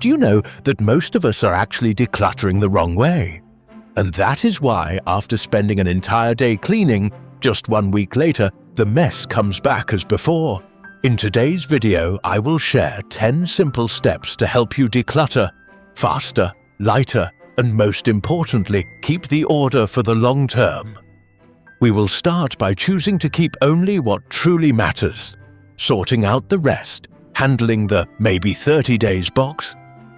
Do you know that most of us are actually decluttering the wrong way? And that is why, after spending an entire day cleaning, just 1 week later, the mess comes back as before. In today's video, I will share 10 simple steps to help you declutter faster, lighter, and most importantly, keep the order for the long term. We will start by choosing to keep only what truly matters, sorting out the rest, handling the maybe 30 days box,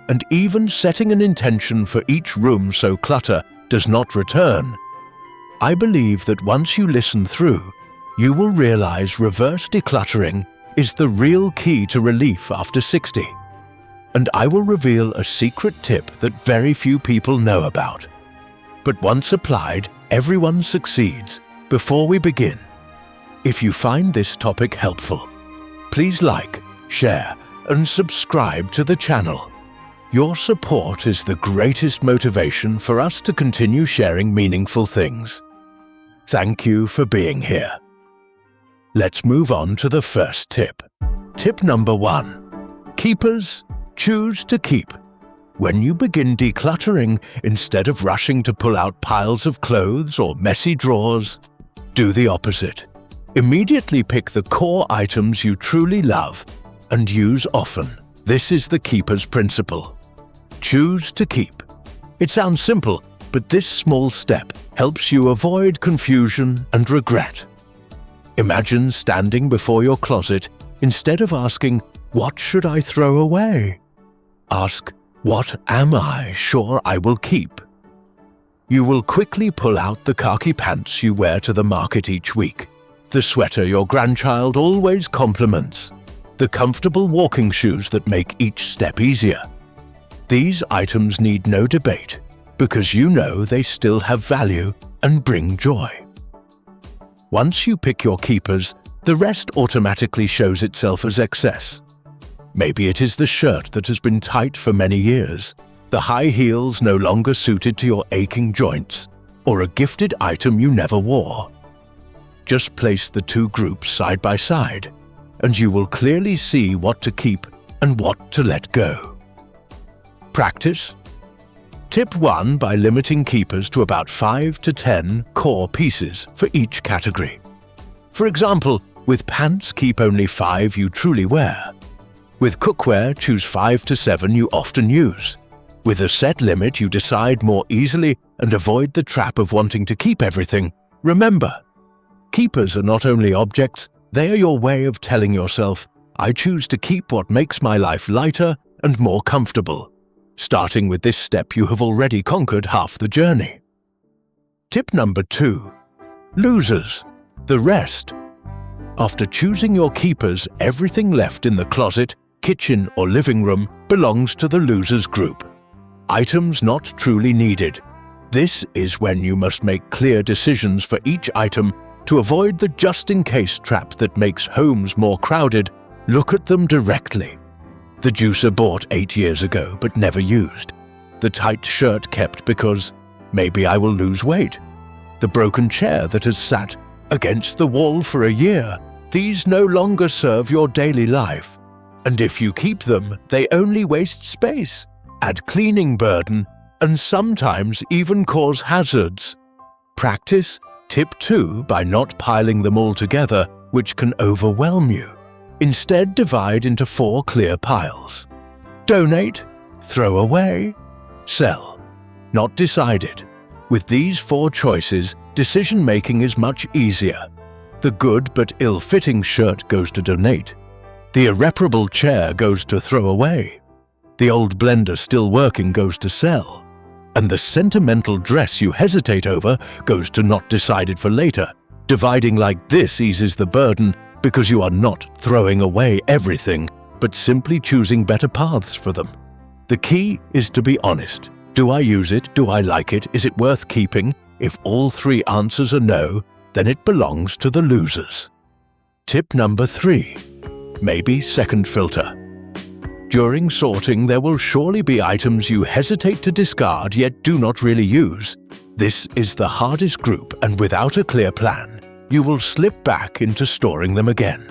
and even setting an intention for each room so clutter does not return. I believe that once you listen through, you will realize reverse decluttering is the real key to relief after 60. And I will reveal a secret tip that very few people know about. But once applied, everyone succeeds. Before we begin, if you find this topic helpful, please like, share, and subscribe to the channel. Your support is the greatest motivation for us to continue sharing meaningful things. Thank you for being here. Let's move on to the first tip. Tip number 1. Keepers, choose to keep. When you begin decluttering, instead of rushing to pull out piles of clothes or messy drawers, do the opposite. Immediately pick the core items you truly love and use often. This is the keeper's principle. Choose to keep. It sounds simple, but this small step helps you avoid confusion and regret. Imagine standing before your closet. Instead of asking, "What should I throw away?" ask, "What am I sure I will keep?" You will quickly pull out the khaki pants you wear to the market each week, the sweater your grandchild always compliments, the comfortable walking shoes that make each step easier. These items need no debate, because you know they still have value and bring joy. Once you pick your keepers, the rest automatically shows itself as excess. Maybe it is the shirt that has been tight for many years, the high heels no longer suited to your aching joints, or a gifted item you never wore. Just place the two groups side by side, and you will clearly see what to keep and what to let go. Practice. Tip 1, by limiting keepers to about 5 to 10 core pieces for each category. For example, with pants, keep only 5 you truly wear. With cookware, choose 5 to 7 you often use. With a set limit, you decide more easily and avoid the trap of wanting to keep everything. Remember, keepers are not only objects, they are your way of telling yourself, "I choose to keep what makes my life lighter and more comfortable." Starting with this step, you have already conquered half the journey. Tip number 2. Losers. The rest. After choosing your keepers, everything left in the closet, kitchen, or living room belongs to the losers group. Items not truly needed. This is when you must make clear decisions for each item to avoid the just-in-case trap that makes homes more crowded. Look at them directly. The juicer bought 8 years ago but never used. The tight shirt kept because maybe I will lose weight. The broken chair that has sat against the wall for a year. These no longer serve your daily life. And if you keep them, they only waste space, add cleaning burden, and sometimes even cause hazards. Practice tip 2 by not piling them all together, which can overwhelm you. Instead, divide into 4 clear piles. Donate, throw away, sell. Not decided. With these 4 choices, decision-making is much easier. The good but ill-fitting shirt goes to donate. The irreparable chair goes to throw away. The old blender still working goes to sell. And the sentimental dress you hesitate over goes to not decided for later. Dividing like this eases the burden, because you are not throwing away everything, but simply choosing better paths for them. The key is to be honest. Do I use it? Do I like it? Is it worth keeping? If all 3 answers are no, then it belongs to the losers. Tip number 3. Maybe second filter. During sorting, there will surely be items you hesitate to discard yet do not really use. This is the hardest group, and without a clear plan, you will slip back into storing them again.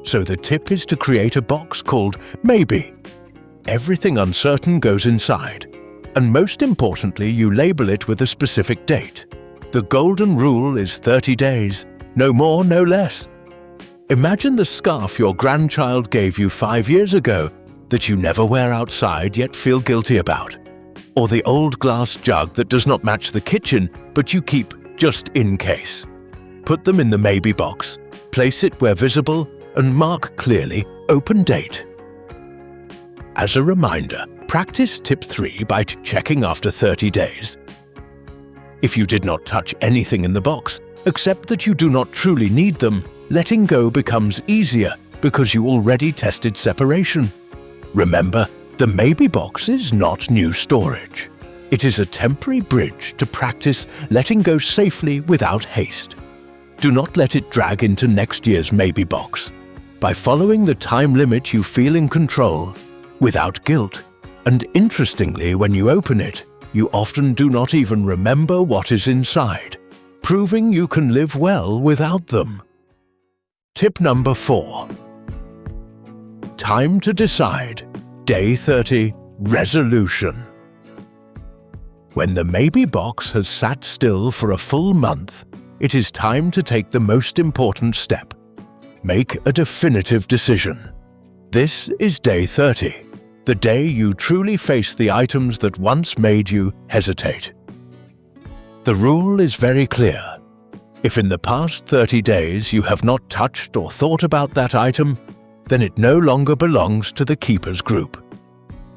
So the tip is to create a box called Maybe. everything uncertain goes inside. And most importantly, you label it with a specific date. The golden rule is 30 days, no more, no less. Imagine the scarf your grandchild gave you 5 years ago that you never wear outside yet feel guilty about. Or the old glass jug that does not match the kitchen but you keep just in case. Put them in the maybe box, place it where visible, and mark clearly open date. As a reminder, practice tip 3 by checking after 30 days. If you did not touch anything in the box, except that you do not truly need them, letting go becomes easier because you already tested separation. Remember, the maybe box is not new storage. It is a temporary bridge to practice letting go safely without haste. Do not let it drag into next year's maybe box. By following the time limit, you feel in control, without guilt. And interestingly, when you open it, you often do not even remember what is inside, proving you can live well without them. Tip number 4. Time to decide. Day 30. Resolution. When the maybe box has sat still for a full month, it is time to take the most important step. Make a definitive decision. This is day 30. The day you truly face the items that once made you hesitate. The rule is very clear. If in the past 30 days you have not touched or thought about that item, then it no longer belongs to the keepers group.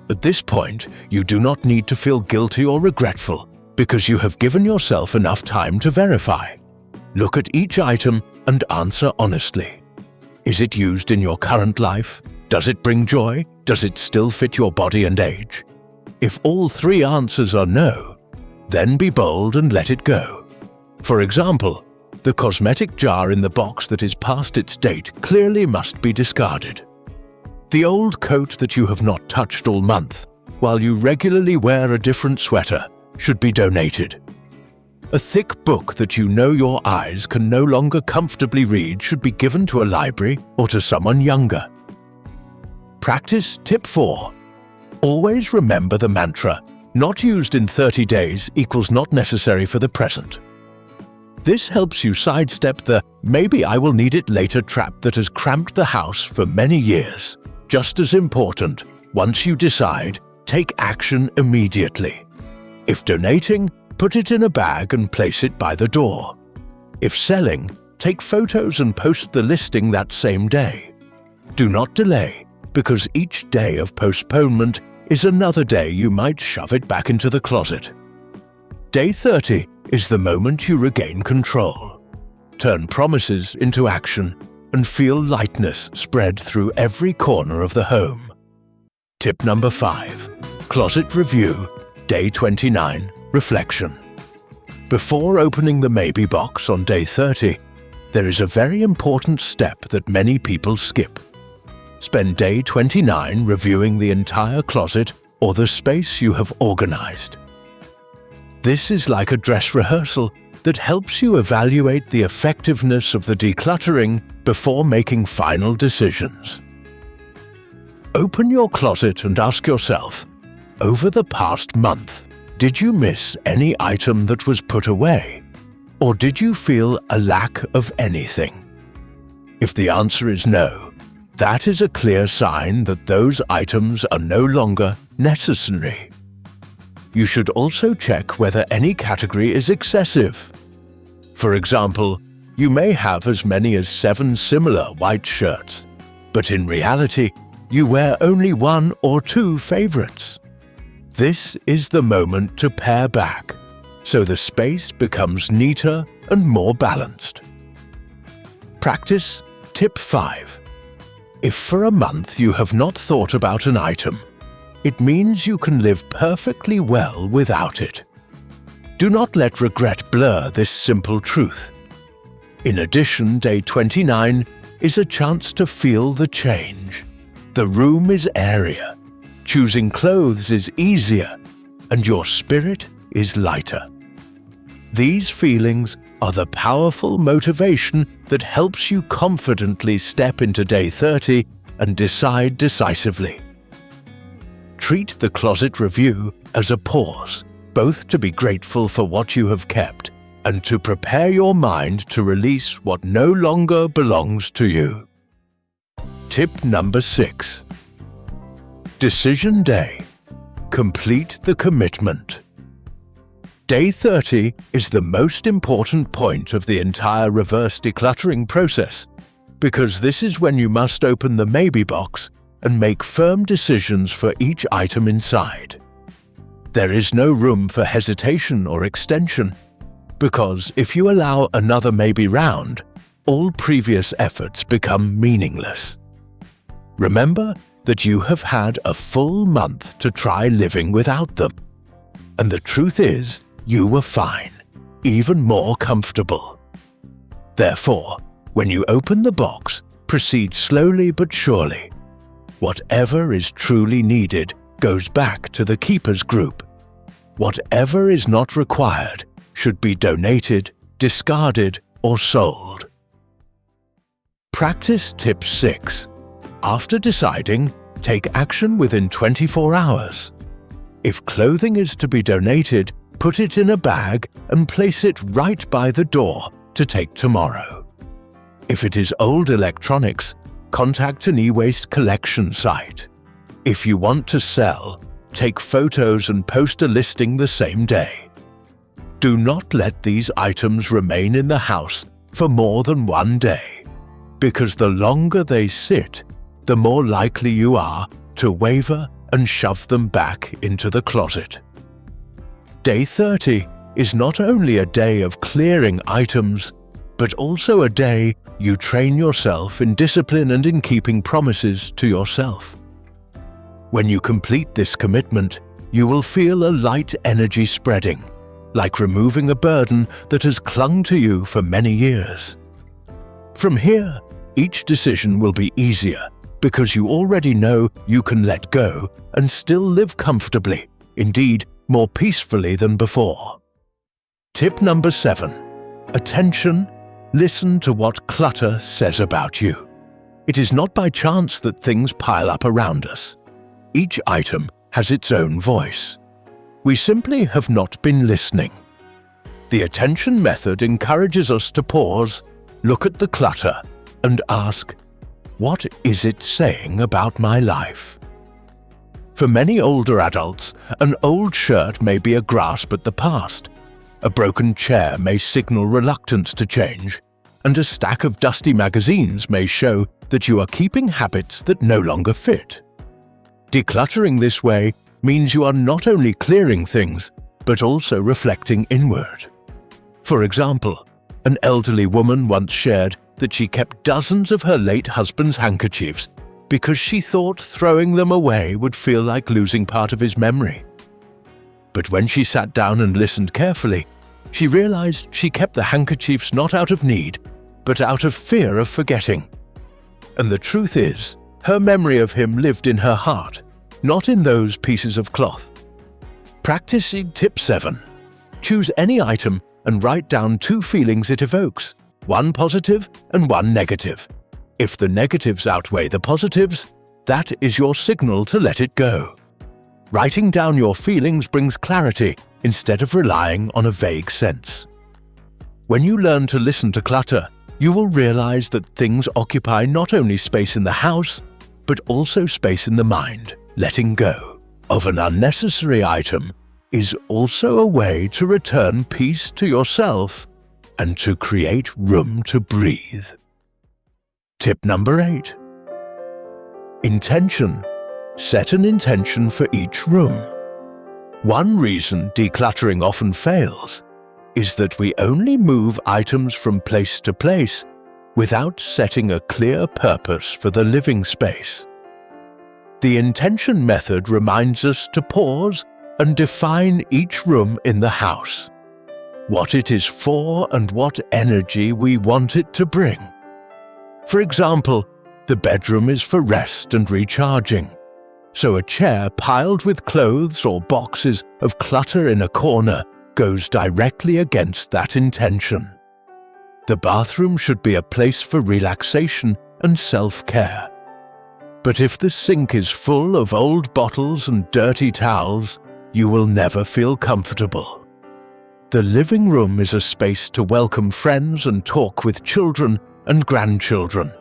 At this point, you do not need to feel guilty or regretful because you have given yourself enough time to verify. Look at each item and answer honestly. Is it used in your current life? Does it bring joy? Does it still fit your body and age? If all 3 answers are no, then be bold and let it go. For example, the cosmetic jar in the box that is past its date clearly must be discarded. The old coat that you have not touched all month, while you regularly wear a different sweater, should be donated. A thick book that you know your eyes can no longer comfortably read should be given to a library or to someone younger. Practice tip 4. Always remember the mantra, not used in 30 days equals not necessary for the present. This helps you sidestep the maybe I will need it later trap that has cramped the house for many years. Just as important, once you decide, take action immediately. If donating, put it in a bag and place it by the door. If selling, take photos and post the listing that same day. Do not delay, because each day of postponement is another day you might shove it back into the closet. Day 30 is the moment you regain control. Turn promises into action and feel lightness spread through every corner of the home. Tip number 5. Closet Review. Day 29. Reflection. Before opening the maybe box on day 30, there is a very important step that many people skip. Spend day 29 reviewing the entire closet or the space you have organized. This is like a dress rehearsal that helps you evaluate the effectiveness of the decluttering before making final decisions. Open your closet and ask yourself, over the past month, did you miss any item that was put away? Or did you feel a lack of anything? If the answer is no, that is a clear sign that those items are no longer necessary. You should also check whether any category is excessive. For example, you may have as many as 7 similar white shirts, but in reality, you wear only 1 or 2 favorites. This is the moment to pare back, so the space becomes neater and more balanced. Practice tip 5. If for a month you have not thought about an item, it means you can live perfectly well without it. Do not let regret blur this simple truth. In addition, day 29 is a chance to feel the change. The room is airier, choosing clothes is easier, and your spirit is lighter. These feelings are the powerful motivation that helps you confidently step into day 30 and decide decisively. Treat the closet review as a pause, both to be grateful for what you have kept and to prepare your mind to release what no longer belongs to you. Tip number 6. Decision Day. Complete the commitment. Day 30 is the most important point of the entire reverse decluttering process, because this is when you must open the maybe box and make firm decisions for each item inside. There is no room for hesitation or extension, because if you allow another maybe round, all previous efforts become meaningless. Remember that you have had a full month to try living without them, and the truth is, you were fine, even more comfortable. Therefore, when you open the box, proceed slowly but surely. Whatever is truly needed goes back to the keepers group. Whatever is not required should be donated, discarded, or sold. Practice tip 6. After deciding, take action within 24 hours. If clothing is to be donated, put it in a bag and place it right by the door to take tomorrow. If it is old electronics, contact an e-waste collection site. If you want to sell, take photos and post a listing the same day. Do not let these items remain in the house for more than one day, because the longer they sit, the more likely you are to waver and shove them back into the closet. Day 30 is not only a day of clearing items, but also a day you train yourself in discipline and in keeping promises to yourself. When you complete this commitment, you will feel a light energy spreading, like removing a burden that has clung to you for many years. From here, each decision will be easier because you already know you can let go and still live comfortably, indeed more peacefully than before. Tip number 7. Attention. Listen to what clutter says about you. It is not by chance that things pile up around us. Each item has its own voice. We simply have not been listening. The attention method encourages us to pause, look at the clutter, and ask, what is it saying about my life? For many older adults, an old shirt may be a grasp at the past. A broken chair may signal reluctance to change, and a stack of dusty magazines may show that you are keeping habits that no longer fit. Decluttering this way means you are not only clearing things, but also reflecting inward. For example, an elderly woman once shared that she kept dozens of her late husband's handkerchiefs because she thought throwing them away would feel like losing part of his memory. But when she sat down and listened carefully, she realized she kept the handkerchiefs not out of need, but out of fear of forgetting. And the truth is, her memory of him lived in her heart, not in those pieces of cloth. Practicing tip 7. Choose any item and write down 2 feelings it evokes, one positive and one negative. If the negatives outweigh the positives, that is your signal to let it go. Writing down your feelings brings clarity instead of relying on a vague sense. When you learn to listen to clutter, you will realize that things occupy not only space in the house, but also space in the mind. Letting go of an unnecessary item is also a way to return peace to yourself and to create room to breathe. Tip number 8. Intention. Set an intention for each room. One reason decluttering often fails is that we only move items from place to place without setting a clear purpose for the living space. The intention method reminds us to pause and define each room in the house, what it is for and what energy we want it to bring. For example, the bedroom is for rest and recharging, so a chair piled with clothes or boxes of clutter in a corner goes directly against that intention. The bathroom should be a place for relaxation and self-care. But if the sink is full of old bottles and dirty towels, you will never feel comfortable. The living room is a space to welcome friends and talk with children and grandchildren.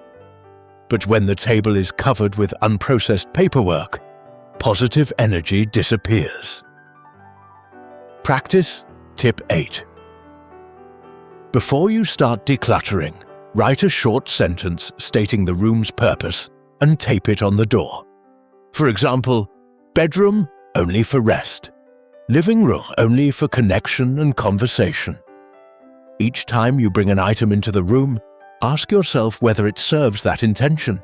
But when the table is covered with unprocessed paperwork, positive energy disappears. Practice Tip 8. Before you start decluttering, write a short sentence stating the room's purpose and tape it on the door. For example, bedroom only for rest, living room only for connection and conversation. Each time you bring an item into the room, ask yourself whether it serves that intention.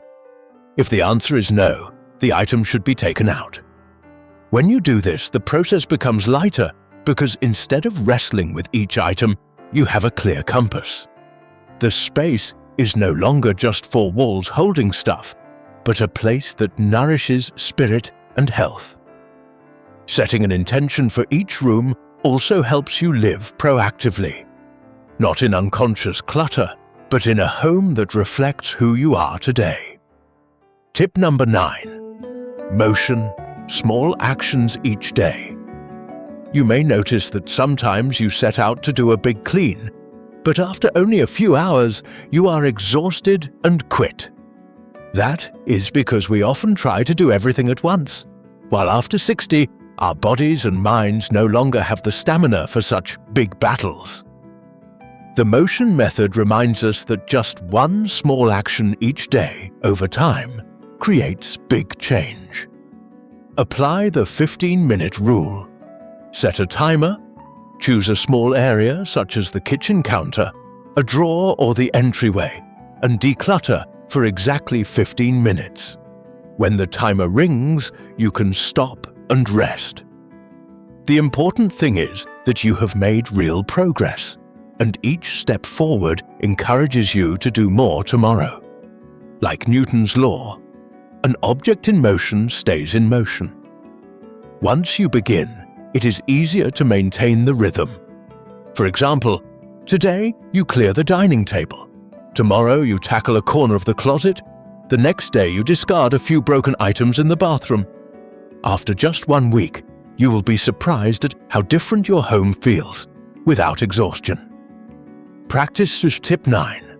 If the answer is no, the item should be taken out. When you do this, the process becomes lighter because instead of wrestling with each item, you have a clear compass. The space is no longer just four walls holding stuff, but a place that nourishes spirit and health. Setting an intention for each room also helps you live proactively, not in unconscious clutter, but in a home that reflects who you are today. Tip number 9. Motion, small actions each day. You may notice that sometimes you set out to do a big clean, but after only a few hours, you are exhausted and quit. That is because we often try to do everything at once, while after 60, our bodies and minds no longer have the stamina for such big battles. The motion method reminds us that just one small action each day, over time, creates big change. Apply the 15-minute rule. Set a timer, choose a small area such as the kitchen counter, a drawer or the entryway, and declutter for exactly 15 minutes. When the timer rings, you can stop and rest. The important thing is that you have made real progress, and each step forward encourages you to do more tomorrow. Like Newton's law, an object in motion stays in motion. Once you begin, it is easier to maintain the rhythm. For example, today you clear the dining table. Tomorrow you tackle a corner of the closet. The next day you discard a few broken items in the bathroom. After just 1 week, you will be surprised at how different your home feels without exhaustion. Practice is tip 9.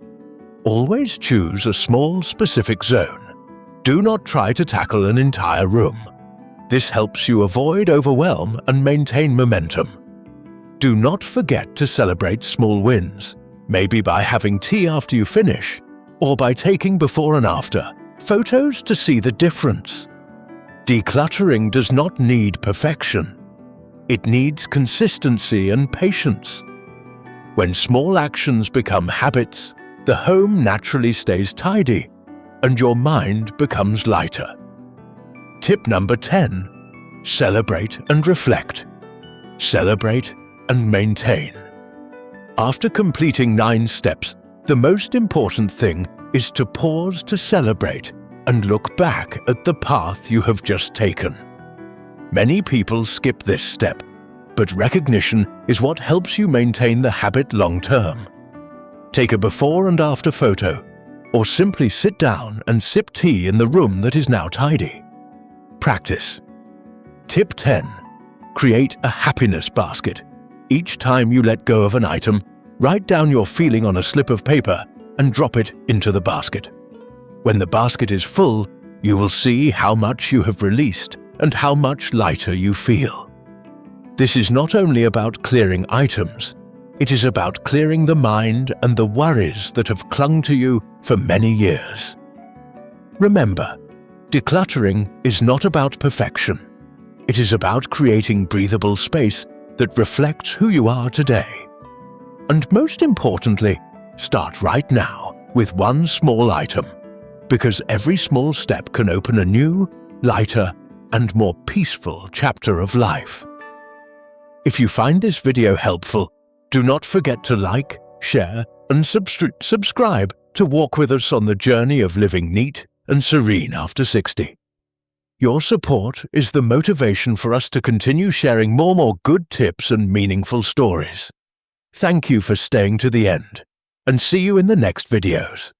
Always choose a small, specific zone. Do not try to tackle an entire room. This helps you avoid overwhelm and maintain momentum. Do not forget to celebrate small wins, maybe by having tea after you finish, or by taking before and after photos to see the difference. Decluttering does not need perfection. It needs consistency and patience. When small actions become habits, the home naturally stays tidy, and your mind becomes lighter. Tip number 10. Celebrate and reflect. Celebrate and maintain. After completing 9 steps, the most important thing is to pause to celebrate and look back at the path you have just taken. Many people skip this step, but recognition is what helps you maintain the habit long term. Take a before and after photo, or simply sit down and sip tea in the room that is now tidy. Practice. Tip 10. Create a happiness basket. Each time you let go of an item, write down your feeling on a slip of paper and drop it into the basket. When the basket is full, you will see how much you have released and how much lighter you feel. This is not only about clearing items, it is about clearing the mind and the worries that have clung to you for many years. Remember, decluttering is not about perfection. It is about creating breathable space that reflects who you are today. And most importantly, start right now with one small item, because every small step can open a new, lighter, and more peaceful chapter of life. If you find this video helpful, do not forget to like, share, and subscribe to walk with us on the journey of living neat and serene after 60. Your support is the motivation for us to continue sharing more good tips and meaningful stories. Thank you for staying to the end, and see you in the next videos.